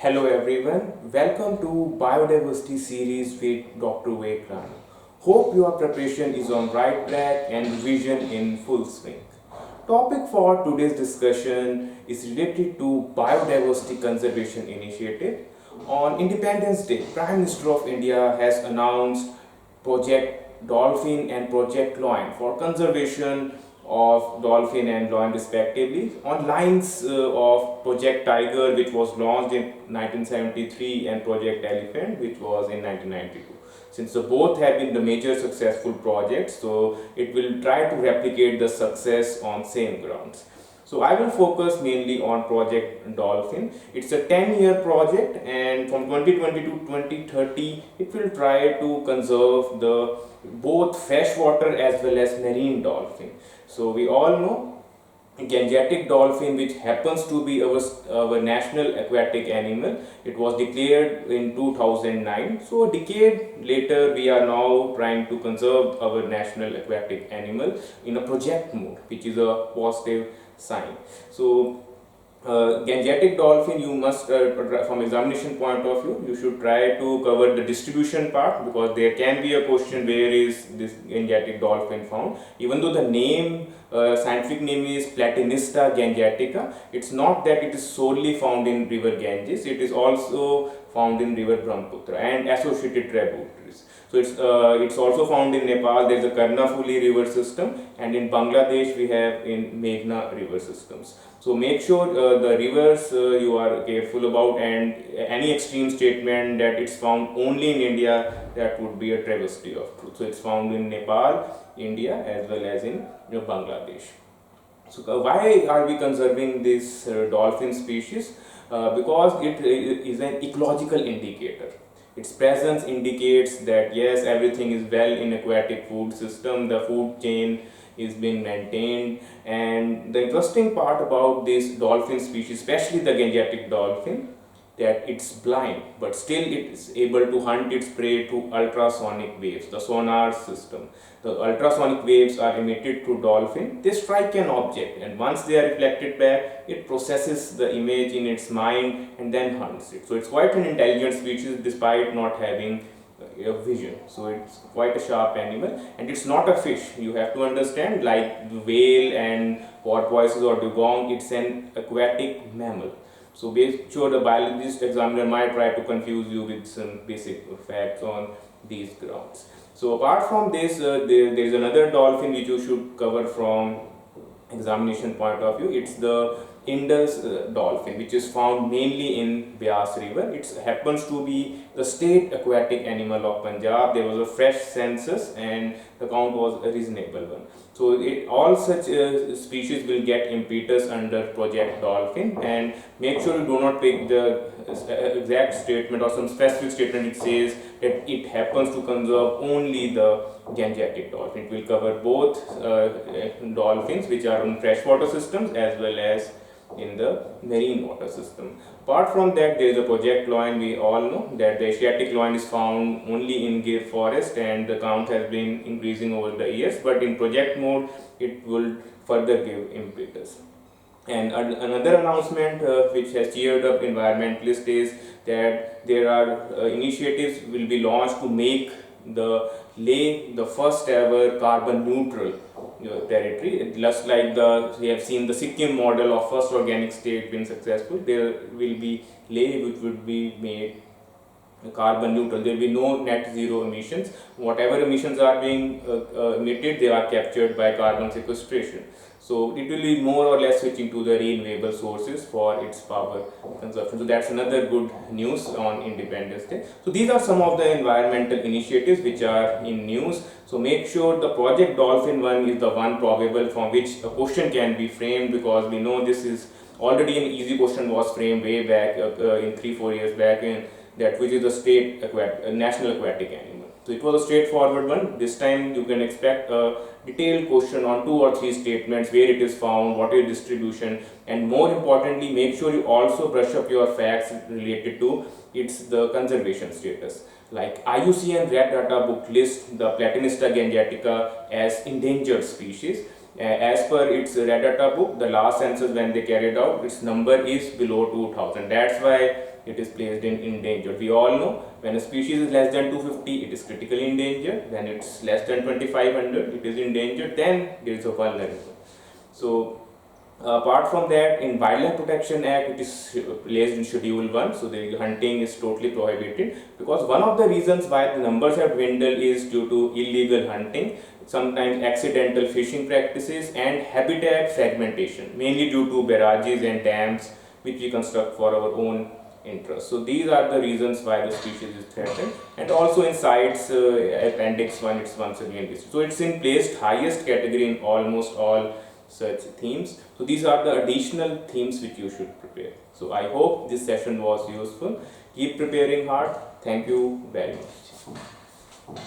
Hello everyone, welcome to Biodiversity series with Dr. Vivek Rana. Hope your preparation is on right track and revision in full swing. Topic for today's discussion is related to Biodiversity Conservation Initiative. On Independence Day, Prime Minister of India has announced Project Dolphin and Project Loin for conservation of dolphin and loin respectively on lines of Project Tiger, which was launched in 1973, and Project Elephant, which was in 1992. Since the both have been the major successful projects, so it will try to replicate the success on same grounds. So I will focus mainly on Project Dolphin. It's a 10-year project, and from 2020 to 2030 it will try to conserve the both freshwater as well as marine dolphin. So we all know Gangetic dolphin, which happens to be our national aquatic animal. It was declared in 2009. So a decade later, we are now trying to conserve our national aquatic animal in a project mode, which is a positive sign. So Gangetic dolphin, you must, from examination point of view, you should try to cover the distribution part, because there can be a question where is this Gangetic dolphin found. Even though the name, scientific name is Platanista gangetica, it's not that it is solely found in river Ganges, it is also found in river Brahmaputra and associated tributaries. So it's also found in Nepal. There is a Karnafuli river system, and in Bangladesh we have in Meghna river systems. So make sure the rivers you are careful about, and any extreme statement that it's found only in India, that would be a travesty of truth. So it's found in Nepal, India, as well as in Bangladesh. So why are we conserving this dolphin species? Because it is an ecological indicator. Its presence indicates that yes, everything is well in aquatic food system, the food chain is being maintained. And the interesting part about this dolphin species, especially the Gangetic dolphin, that it's blind, but still it is able to hunt its prey through ultrasonic waves, the sonar system. The ultrasonic waves are emitted to dolphin. They strike an object, and once they are reflected back, it processes the image in its mind and then hunts it. So it's quite an intelligent species despite not having a vision. So it's quite a sharp animal, and it's not a fish. You have to understand, like the whale and porpoises or dugong, it's an aquatic mammal. So make sure the biologist examiner might try to confuse you with some basic facts on these grounds. So apart from this, there is another dolphin which you should cover from examination point of view. It's the Indus dolphin, which is found mainly in Beas river. It happens to be the state aquatic animal of Punjab. There was a fresh census and the count was a reasonable one. So all such species will get impetus under Project Dolphin, and make sure you do not pick the exact statement or some specific statement. It says that it happens to conserve only the Gangetic dolphin. It will cover both dolphins which are in freshwater systems as well as in the marine water system. Apart from that, there is a Project Loin. We all know that the Asiatic loin is found only in Gir forest, and the count has been increasing over the years, but in project mode it will further give impetus. And another announcement which has cheered up environmentalists is that there are initiatives will be launched to make the Leh the first ever carbon neutral territory. Just like we have seen the Sikkim model of first organic state being successful, there will be Leh which would be made carbon neutral. There will be no net zero emissions. Whatever emissions are being emitted, they are captured by carbon sequestration. So it will be more or less switching to the renewable sources for its power consumption. So that's another good news on Independence Day. So these are some of the environmental initiatives which are in news. So make sure the Project Dolphin one is the one probable from which a question can be framed, because we know this is already an easy question was framed way back in 3-4 years back, in that which is the state national aquatic animal. So it was a straightforward one. This time you can expect a detailed question on 2 or 3 statements, where it is found, what is distribution, and more importantly, make sure you also brush up your facts related to its the conservation status. Like IUCN Red Data Book lists the Platanista gangetica as endangered species. As per its Red Data Book, the last census when they carried out, its number is below 2000. That's why it is placed in endangered. We all know when a species is less than 250, it is critically endangered. When it's less than 2500, it is endangered. Then there is a vulnerable. So apart from that, in Wildlife Protection Act, it is placed in Schedule 1, so the hunting is totally prohibited, because one of the reasons why the numbers have dwindled is due to illegal hunting, sometimes accidental fishing practices, and habitat fragmentation, mainly due to barrages and dams which we construct for our own interest. So these are the reasons why the species is threatened. And also in CITES Appendix 1, it's once again listed. So it's in placed highest category in almost all such themes. So these are the additional themes which you should prepare. So I hope this session was useful. Keep preparing hard. Thank you very much.